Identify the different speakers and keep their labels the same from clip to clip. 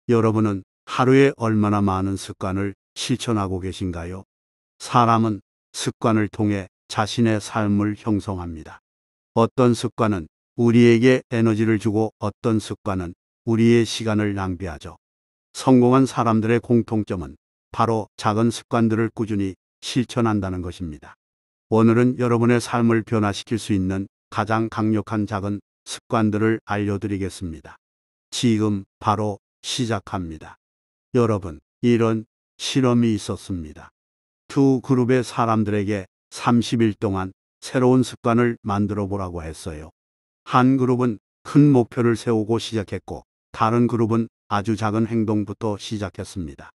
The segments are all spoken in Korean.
Speaker 1: 여러분은 하루에 얼마나 많은 습관을 실천하고 계신가요? 사람은 습관을 통해 자신의 삶을 형성합니다. 어떤 습관은 우리에게 에너지를 주고 어떤 습관은 우리의 시간을 낭비하죠. 성공한 사람들의 공통점은 바로 작은 습관들을 꾸준히 실천한다는 것입니다. 오늘은 여러분의 삶을 변화시킬 수 있는 가장 강력한 작은 습관들을 알려드리겠습니다. 지금 바로 시작합니다. 여러분, 이런 실험이 있었습니다. 두 그룹의 사람들에게 30일 동안 새로운 습관을 만들어 보라고 했어요. 한 그룹은 큰 목표를 세우고 시작했고, 다른 그룹은 아주 작은 행동부터 시작했습니다.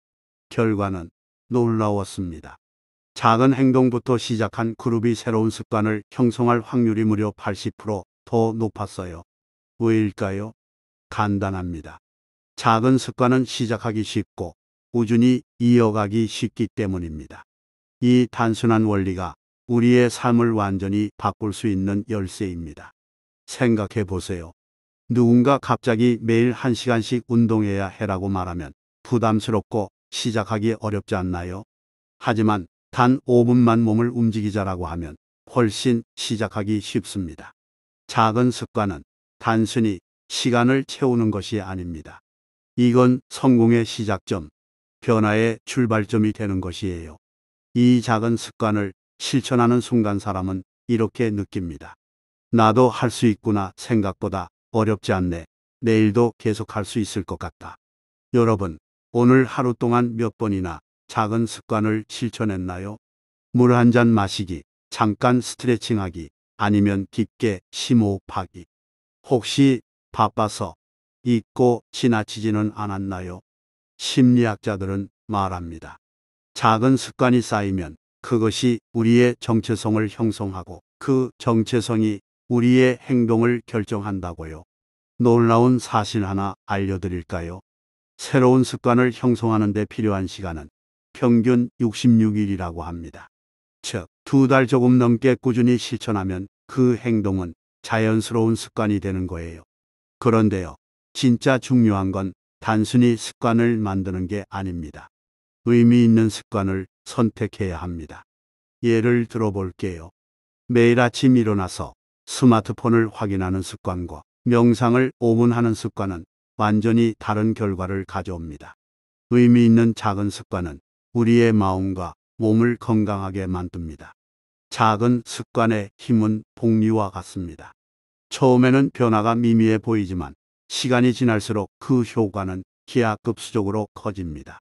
Speaker 1: 결과는 놀라웠습니다. 작은 행동부터 시작한 그룹이 새로운 습관을 형성할 확률이 무려 80%더 높았어요. 왜일까요? 간단합니다. 작은 습관은 시작하기 쉽고 꾸준히 이어가기 쉽기 때문입니다. 이 단순한 원리가 우리의 삶을 완전히 바꿀 수 있는 열쇠입니다. 생각해 보세요. 누군가 갑자기 매일 1시간씩 운동해야 해라고 말하면 부담스럽고 시작하기 어렵지 않나요? 하지만 단 5분만 몸을 움직이자라고 하면 훨씬 시작하기 쉽습니다. 작은 습관은 단순히 시간을 채우는 것이 아닙니다. 이건 성공의 시작점, 변화의 출발점이 되는 것이에요. 이 작은 습관을 실천하는 순간 사람은 이렇게 느낍니다. 나도 할 수 있구나. 생각보다 어렵지 않네. 내일도 계속할 수 있을 것 같다. 여러분, 오늘 하루 동안 몇 번이나 작은 습관을 실천했나요? 물 한 잔 마시기, 잠깐 스트레칭하기, 아니면 깊게 심호흡하기. 혹시 바빠서 잊고 지나치지는 않았나요? 심리학자들은 말합니다. 작은 습관이 쌓이면 그것이 우리의 정체성을 형성하고 그 정체성이 우리의 행동을 결정한다고요. 놀라운 사실 하나 알려드릴까요? 새로운 습관을 형성하는 데 필요한 시간은 평균 66일이라고 합니다. 즉, 2달 조금 넘게 꾸준히 실천하면 그 행동은 자연스러운 습관이 되는 거예요. 그런데요, 진짜 중요한 건 단순히 습관을 만드는 게 아닙니다. 의미 있는 습관을 선택해야 합니다. 예를 들어 볼게요. 매일 아침 일어나서 스마트폰을 확인하는 습관과 명상을 5분 하는 습관은 완전히 다른 결과를 가져옵니다. 의미 있는 작은 습관은 우리의 마음과 몸을 건강하게 만듭니다. 작은 습관의 힘은 복리와 같습니다. 처음에는 변화가 미미해 보이지만 시간이 지날수록 그 효과는 기하급수적으로 커집니다.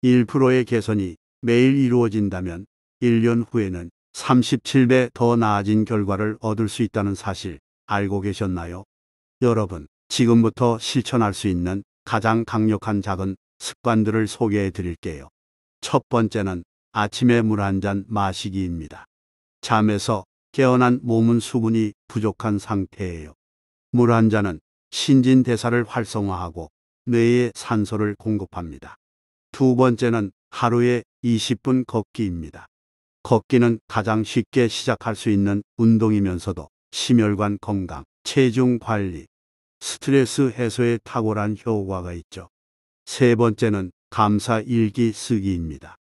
Speaker 1: 1%의 개선이 매일 이루어진다면 1년 후에는 37배 더 나아진 결과를 얻을 수 있다는 사실 알고 계셨나요? 여러분, 지금부터 실천할 수 있는 가장 강력한 작은 습관들을 소개해 드릴게요. 첫 번째는 아침에 물 한 잔 마시기입니다. 잠에서 깨어난 몸은 수분이 부족한 상태예요. 물 한 잔은 신진대사를 활성화하고 뇌에 산소를 공급합니다. 두 번째는 하루에 20분 걷기입니다. 걷기는 가장 쉽게 시작할 수 있는 운동이면서도 심혈관 건강, 체중 관리, 스트레스 해소에 탁월한 효과가 있죠. 세 번째는 감사 일기 쓰기입니다.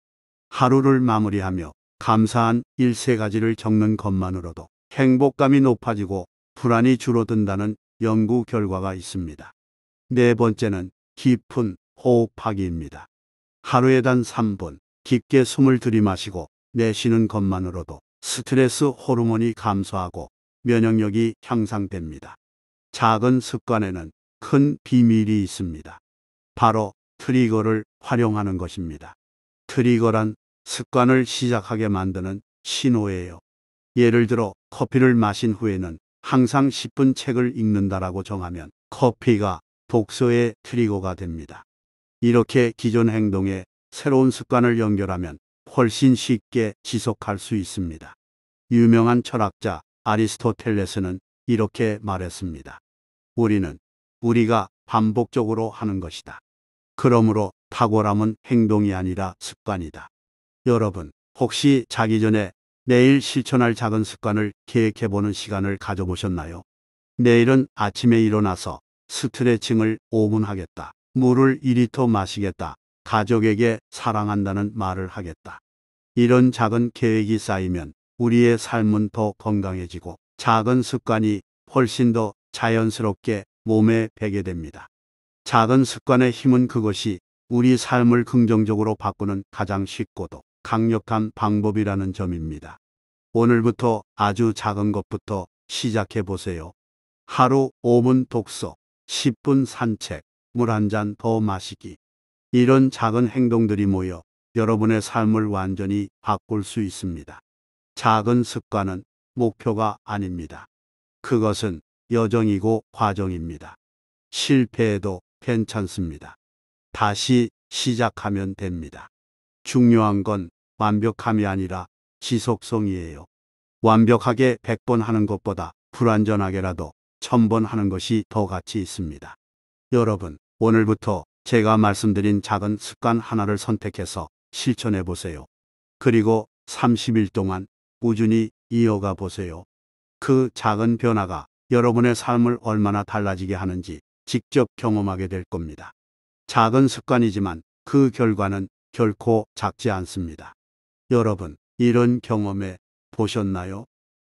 Speaker 1: 하루를 마무리하며 감사한 일 3가지를 적는 것만으로도 행복감이 높아지고 불안이 줄어든다는 연구 결과가 있습니다. 네 번째는 깊은 호흡하기입니다. 하루에 단 3분 깊게 숨을 들이마시고 내쉬는 것만으로도 스트레스 호르몬이 감소하고 면역력이 향상됩니다. 작은 습관에는 큰 비밀이 있습니다. 바로 트리거를 활용하는 것입니다. 트리거란 습관을 시작하게 만드는 신호예요. 예를 들어 커피를 마신 후에는 항상 10분 책을 읽는다라고 정하면 커피가 독서의 트리거가 됩니다. 이렇게 기존 행동에 새로운 습관을 연결하면 훨씬 쉽게 지속할 수 있습니다. 유명한 철학자 아리스토텔레스는 이렇게 말했습니다. 우리가 반복적으로 하는 것이다. 그러므로 탁월함은 행동이 아니라 습관이다. 여러분, 혹시 자기 전에 내일 실천할 작은 습관을 계획해보는 시간을 가져보셨나요? 내일은 아침에 일어나서 스트레칭을 5분 하겠다. 물을 2리터 마시겠다. 가족에게 사랑한다는 말을 하겠다. 이런 작은 계획이 쌓이면 우리의 삶은 더 건강해지고 작은 습관이 훨씬 더 자연스럽게 몸에 배게 됩니다. 작은 습관의 힘은 그것이 우리 삶을 긍정적으로 바꾸는 가장 쉽고도 강력한 방법이라는 점입니다. 오늘부터 아주 작은 것부터 시작해 보세요. 하루 5분 독서, 10분 산책, 물 한 잔 더 마시기. 이런 작은 행동들이 모여 여러분의 삶을 완전히 바꿀 수 있습니다. 작은 습관은 목표가 아닙니다. 그것은 여정이고 과정입니다. 실패해도 괜찮습니다. 다시 시작하면 됩니다. 중요한 건 완벽함이 아니라 지속성이에요. 완벽하게 100번 하는 것보다 불완전하게라도 1000번 하는 것이 더 가치 있습니다. 여러분, 오늘부터 제가 말씀드린 작은 습관 하나를 선택해서 실천해 보세요. 그리고 30일 동안 꾸준히 이어가 보세요. 그 작은 변화가 여러분의 삶을 얼마나 달라지게 하는지 직접 경험하게 될 겁니다. 작은 습관이지만 그 결과는 결코 작지 않습니다. 여러분, 이런 경험해 보셨나요?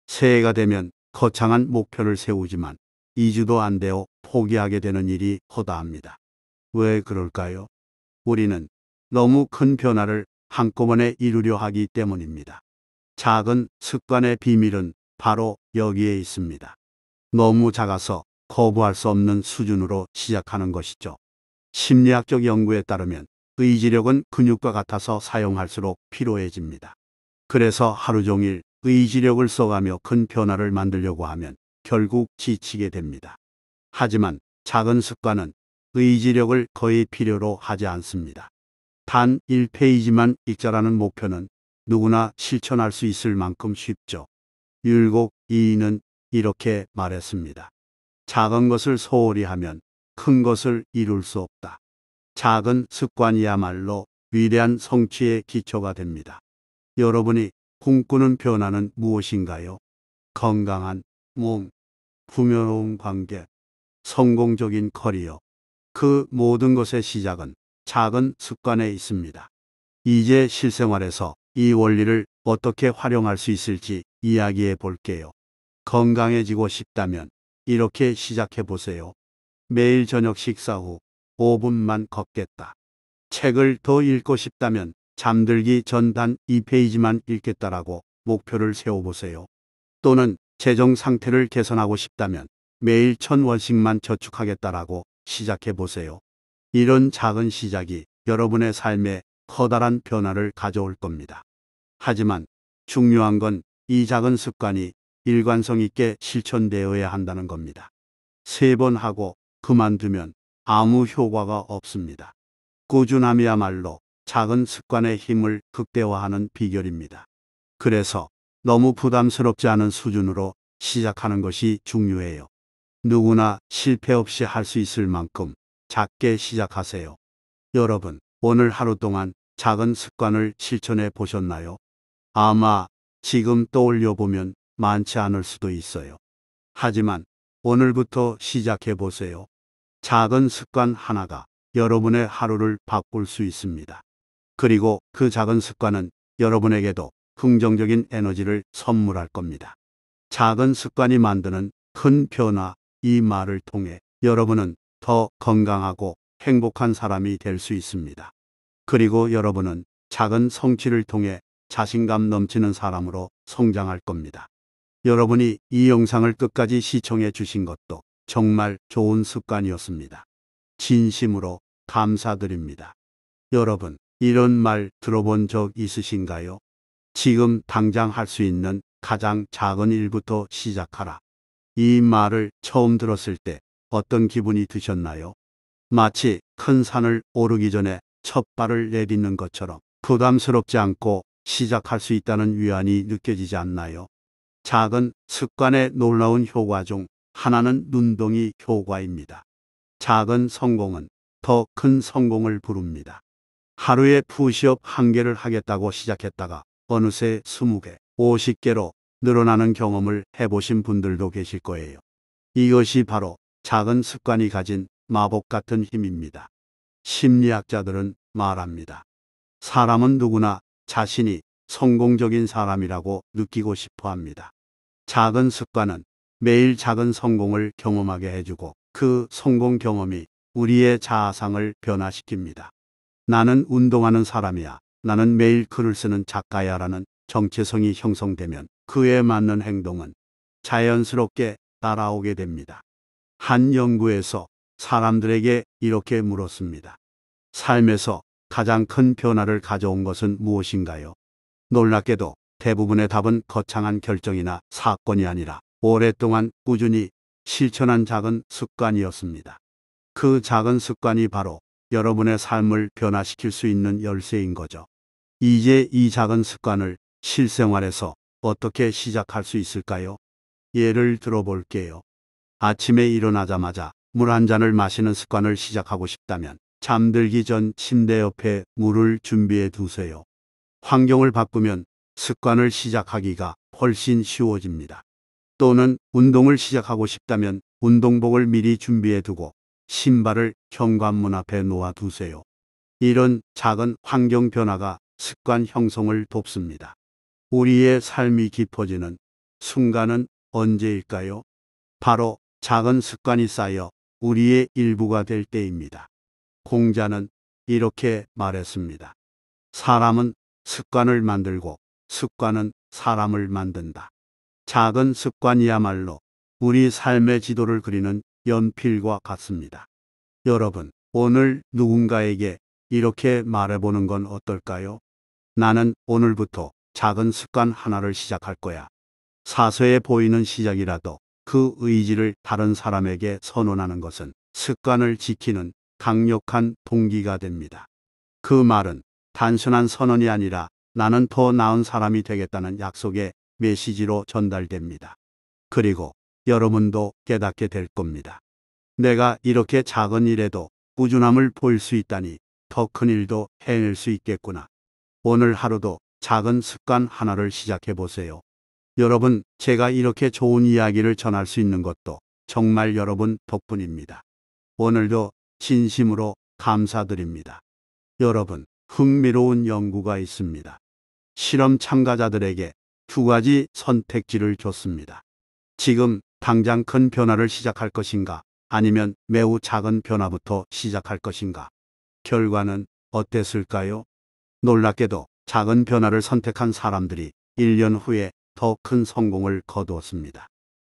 Speaker 1: 새해가 되면 거창한 목표를 세우지만 2주도 안 되어 포기하게 되는 일이 허다합니다. 왜 그럴까요? 우리는 너무 큰 변화를 한꺼번에 이루려 하기 때문입니다. 작은 습관의 비밀은 바로 여기에 있습니다. 너무 작아서 거부할 수 없는 수준으로 시작하는 것이죠. 심리학적 연구에 따르면 의지력은 근육과 같아서 사용할수록 피로해집니다. 그래서 하루 종일 의지력을 써가며 큰 변화를 만들려고 하면 결국 지치게 됩니다. 하지만 작은 습관은 의지력을 거의 필요로 하지 않습니다. 단 1페이지만 읽자라는 목표는 누구나 실천할 수 있을 만큼 쉽죠. 율곡 이인은 이렇게 말했습니다. 작은 것을 소홀히 하면 큰 것을 이룰 수 없다. 작은 습관이야말로 위대한 성취의 기초가 됩니다. 여러분이 꿈꾸는 변화는 무엇인가요? 건강한 몸, 풍요로운 관계, 성공적인 커리어. 그 모든 것의 시작은 작은 습관에 있습니다. 이제 실생활에서 이 원리를 어떻게 활용할 수 있을지 이야기해 볼게요. 건강해지고 싶다면 이렇게 시작해 보세요. 매일 저녁 식사 후 5분만 걷겠다. 책을 더 읽고 싶다면 잠들기 전 단 2페이지만 읽겠다라고 목표를 세워보세요. 또는 재정 상태를 개선하고 싶다면 매일 1000원씩만 저축하겠다라고 시작해 보세요. 이런 작은 시작이 여러분의 삶에 커다란 변화를 가져올 겁니다. 하지만 중요한 건 이 작은 습관이 일관성 있게 실천되어야 한다는 겁니다. 3번 하고 그만두면 아무 효과가 없습니다. 꾸준함이야말로 작은 습관의 힘을 극대화하는 비결입니다. 그래서 너무 부담스럽지 않은 수준으로 시작하는 것이 중요해요. 누구나 실패 없이 할 수 있을 만큼 작게 시작하세요. 여러분, 오늘 하루 동안 작은 습관을 실천해 보셨나요? 아마 지금 떠올려 보면 많지 않을 수도 있어요. 하지만 오늘부터 시작해 보세요. 작은 습관 하나가 여러분의 하루를 바꿀 수 있습니다. 그리고 그 작은 습관은 여러분에게도 긍정적인 에너지를 선물할 겁니다. 작은 습관이 만드는 큰 변화, 이 말을 통해 여러분은 더 건강하고 행복한 사람이 될 수 있습니다. 그리고 여러분은 작은 성취를 통해 자신감 넘치는 사람으로 성장할 겁니다. 여러분이 이 영상을 끝까지 시청해 주신 것도 정말 좋은 습관이었습니다. 진심으로 감사드립니다. 여러분, 이런 말 들어본 적 있으신가요? 지금 당장 할 수 있는 가장 작은 일부터 시작하라. 이 말을 처음 들었을 때 어떤 기분이 드셨나요? 마치 큰 산을 오르기 전에 첫 발을 내딛는 것처럼 부담스럽지 않고 시작할 수 있다는 위안이 느껴지지 않나요? 작은 습관의 놀라운 효과 중 하나는 눈덩이 효과입니다. 작은 성공은 더 큰 성공을 부릅니다. 하루에 푸시업 1개를 하겠다고 시작했다가 어느새 20개, 50개로 늘어나는 경험을 해보신 분들도 계실 거예요. 이것이 바로 작은 습관이 가진 마법 같은 힘입니다. 심리학자들은 말합니다. 사람은 누구나 자신이 성공적인 사람이라고 느끼고 싶어 합니다. 작은 습관은 매일 작은 성공을 경험하게 해주고 그 성공 경험이 우리의 자아상을 변화시킵니다. 나는 운동하는 사람이야. 나는 매일 글을 쓰는 작가야 라는 정체성이 형성되면 그에 맞는 행동은 자연스럽게 따라오게 됩니다. 한 연구에서 사람들에게 이렇게 물었습니다. 삶에서 가장 큰 변화를 가져온 것은 무엇인가요? 놀랍게도 대부분의 답은 거창한 결정이나 사건이 아니라 오랫동안 꾸준히 실천한 작은 습관이었습니다. 그 작은 습관이 바로 여러분의 삶을 변화시킬 수 있는 열쇠인 거죠. 이제 이 작은 습관을 실생활에서 어떻게 시작할 수 있을까요? 예를 들어 볼게요. 아침에 일어나자마자 물 한 잔을 마시는 습관을 시작하고 싶다면 잠들기 전 침대 옆에 물을 준비해 두세요. 환경을 바꾸면 습관을 시작하기가 훨씬 쉬워집니다. 또는 운동을 시작하고 싶다면 운동복을 미리 준비해 두고 신발을 현관문 앞에 놓아 두세요. 이런 작은 환경 변화가 습관 형성을 돕습니다. 우리의 삶이 깊어지는 순간은 언제일까요? 바로 작은 습관이 쌓여 우리의 일부가 될 때입니다. 공자는 이렇게 말했습니다. 사람은 습관을 만들고 습관은 사람을 만든다. 작은 습관이야말로 우리 삶의 지도를 그리는 연필과 같습니다. 여러분, 오늘 누군가에게 이렇게 말해보는 건 어떨까요? 나는 오늘부터 작은 습관 하나를 시작할 거야. 사소해 보이는 시작이라도 그 의지를 다른 사람에게 선언하는 것은 습관을 지키는 강력한 동기가 됩니다. 그 말은 단순한 선언이 아니라 나는 더 나은 사람이 되겠다는 약속의 메시지로 전달됩니다. 그리고 여러분도 깨닫게 될 겁니다. 내가 이렇게 작은 일에도 꾸준함을 보일 수 있다니 더 큰 일도 해낼 수 있겠구나. 오늘 하루도 작은 습관 하나를 시작해 보세요. 여러분, 제가 이렇게 좋은 이야기를 전할 수 있는 것도 정말 여러분 덕분입니다. 오늘도 진심으로 감사드립니다. 여러분, 흥미로운 연구가 있습니다. 실험 참가자들에게 두 가지 선택지를 줬습니다. 지금 당장 큰 변화를 시작할 것인가? 아니면 매우 작은 변화부터 시작할 것인가? 결과는 어땠을까요? 놀랍게도 작은 변화를 선택한 사람들이 1년 후에 더 큰 성공을 거두었습니다.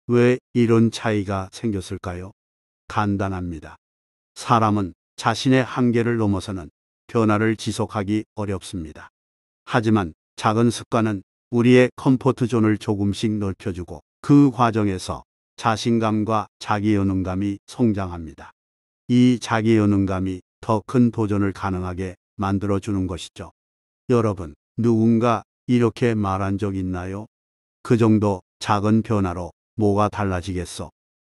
Speaker 1: 왜 이런 차이가 생겼을까요? 간단합니다. 사람은 자신의 한계를 넘어서는 변화를 지속하기 어렵습니다. 하지만 작은 습관은 우리의 컴포트 존을 조금씩 넓혀주고 그 과정에서 자신감과 자기연응감이 성장합니다. 이 자기연응감이 더 큰 도전을 가능하게 만들어주는 것이죠. 여러분, 누군가 이렇게 말한 적 있나요? 그 정도 작은 변화로 뭐가 달라지겠어?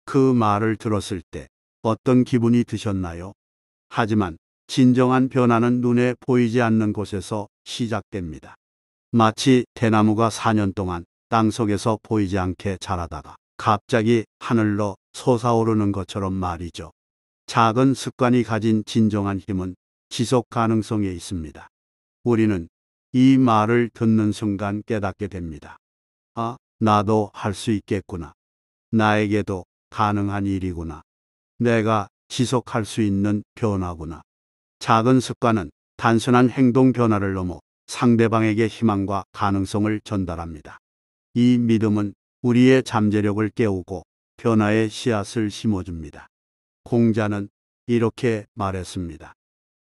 Speaker 1: 그 말을 들었을 때 어떤 기분이 드셨나요? 하지만 진정한 변화는 눈에 보이지 않는 곳에서 시작됩니다. 마치 대나무가 4년 동안 땅속에서 보이지 않게 자라다가 갑자기 하늘로 솟아오르는 것처럼 말이죠. 작은 습관이 가진 진정한 힘은 지속 가능성에 있습니다. 우리는 이 말을 듣는 순간 깨닫게 됩니다. 아, 나도 할 수 있겠구나. 나에게도 가능한 일이구나. 내가 지속할 수 있는 변화구나. 작은 습관은 단순한 행동 변화를 넘어 상대방에게 희망과 가능성을 전달합니다. 이 믿음은 우리의 잠재력을 깨우고 변화의 씨앗을 심어줍니다. 공자는 이렇게 말했습니다.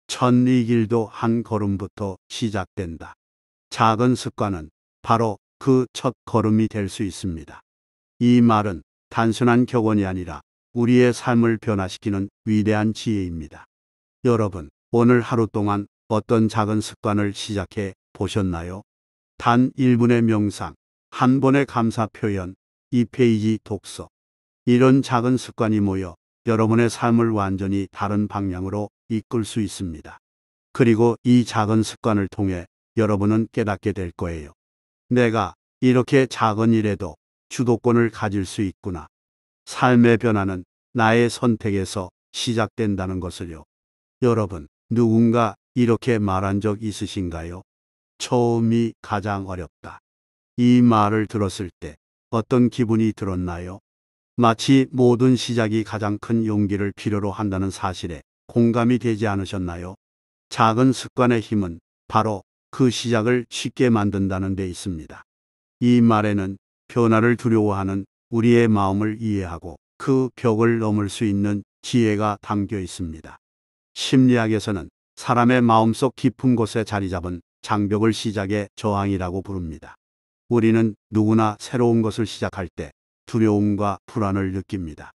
Speaker 1: 이 길도 한 걸음부터 시작된다. 작은 습관은 바로 그 첫 걸음이 될 수 있습니다. 이 말은 단순한 격언이 아니라 우리의 삶을 변화시키는 위대한 지혜입니다. 여러분, 오늘 하루 동안 어떤 작은 습관을 시작해 보셨나요? 단 1분의 명상, 한 번의 감사 표현, 2페이지 독서. 이런 작은 습관이 모여 여러분의 삶을 완전히 다른 방향으로 이끌 수 있습니다. 그리고 이 작은 습관을 통해 여러분은 깨닫게 될 거예요. 내가 이렇게 작은 일에도 주도권을 가질 수 있구나. 삶의 변화는 나의 선택에서 시작된다는 것을요. 여러분, 누군가 이렇게 말한 적 있으신가요? 처음이 가장 어렵다. 이 말을 들었을 때 어떤 기분이 들었나요? 마치 모든 시작이 가장 큰 용기를 필요로 한다는 사실에 공감이 되지 않으셨나요? 작은 습관의 힘은 바로 그 시작을 쉽게 만든다는 데 있습니다. 이 말에는 변화를 두려워하는 우리의 마음을 이해하고 그 벽을 넘을 수 있는 지혜가 담겨 있습니다. 심리학에서는 사람의 마음속 깊은 곳에 자리 잡은 장벽을 시작의 저항이라고 부릅니다. 우리는 누구나 새로운 것을 시작할 때 두려움과 불안을 느낍니다.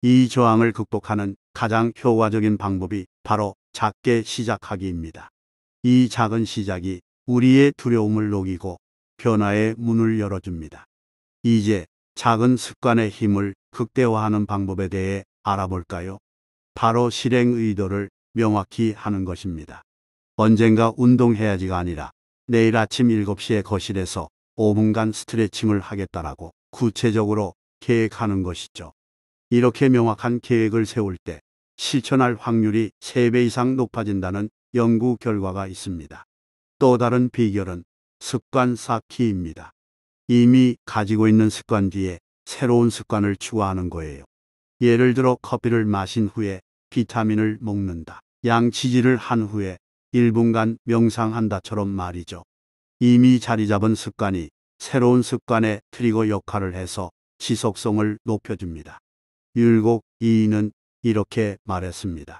Speaker 1: 이 저항을 극복하는 가장 효과적인 방법이 바로 작게 시작하기입니다. 이 작은 시작이 우리의 두려움을 녹이고 변화의 문을 열어줍니다. 이제 작은 습관의 힘을 극대화하는 방법에 대해 알아볼까요? 바로 실행 의도를 명확히 하는 것입니다. 언젠가 운동해야지가 아니라 내일 아침 7시에 거실에서 5분간 스트레칭을 하겠다라고 구체적으로 계획하는 것이죠. 이렇게 명확한 계획을 세울 때 실천할 확률이 3배 이상 높아진다는 연구 결과가 있습니다. 또 다른 비결은 습관 쌓기입니다. 이미 가지고 있는 습관 뒤에 새로운 습관을 추가하는 거예요. 예를 들어 커피를 마신 후에 비타민을 먹는다. 양치질을 한 후에 1분간 명상한다처럼 말이죠. 이미 자리 잡은 습관이 새로운 습관의 트리거 역할을 해서 지속성을 높여줍니다. 율곡 이인은 이렇게 말했습니다.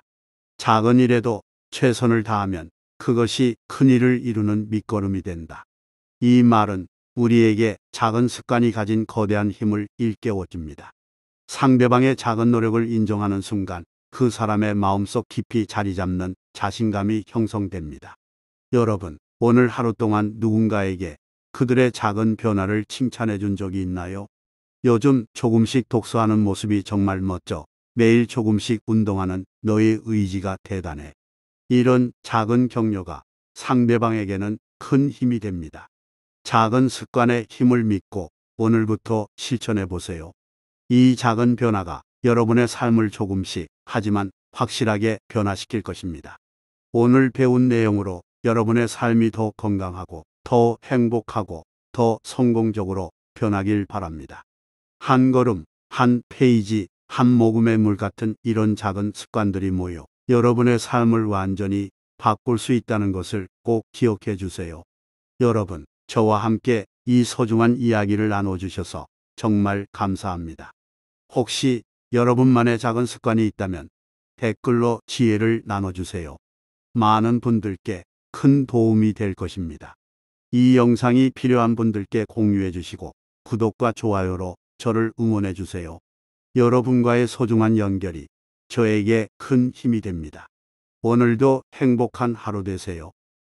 Speaker 1: 작은 일에도 최선을 다하면 그것이 큰 일을 이루는 밑거름이 된다. 이 말은 우리에게 작은 습관이 가진 거대한 힘을 일깨워줍니다. 상대방의 작은 노력을 인정하는 순간 그 사람의 마음속 깊이 자리 잡는 자신감이 형성됩니다. 여러분, 오늘 하루 동안 누군가에게 그들의 작은 변화를 칭찬해 준 적이 있나요? 요즘 조금씩 독서하는 모습이 정말 멋져. 매일 조금씩 운동하는 너의 의지가 대단해. 이런 작은 격려가 상대방에게는 큰 힘이 됩니다. 작은 습관의 힘을 믿고 오늘부터 실천해 보세요. 이 작은 변화가 여러분의 삶을 조금씩 하지만 확실하게 변화시킬 것입니다. 오늘 배운 내용으로 여러분의 삶이 더 건강하고 더 행복하고 더 성공적으로 변하길 바랍니다. 한 걸음, 한 페이지, 한 모금의 물 같은 이런 작은 습관들이 모여 여러분의 삶을 완전히 바꿀 수 있다는 것을 꼭 기억해 주세요. 여러분, 저와 함께 이 소중한 이야기를 나눠주셔서 정말 감사합니다. 혹시 여러분만의 작은 습관이 있다면 댓글로 지혜를 나눠주세요. 많은 분들께 큰 도움이 될 것입니다. 이 영상이 필요한 분들께 공유해 주시고 구독과 좋아요로 저를 응원해 주세요. 여러분과의 소중한 연결이 저에게 큰 힘이 됩니다. 오늘도 행복한 하루 되세요.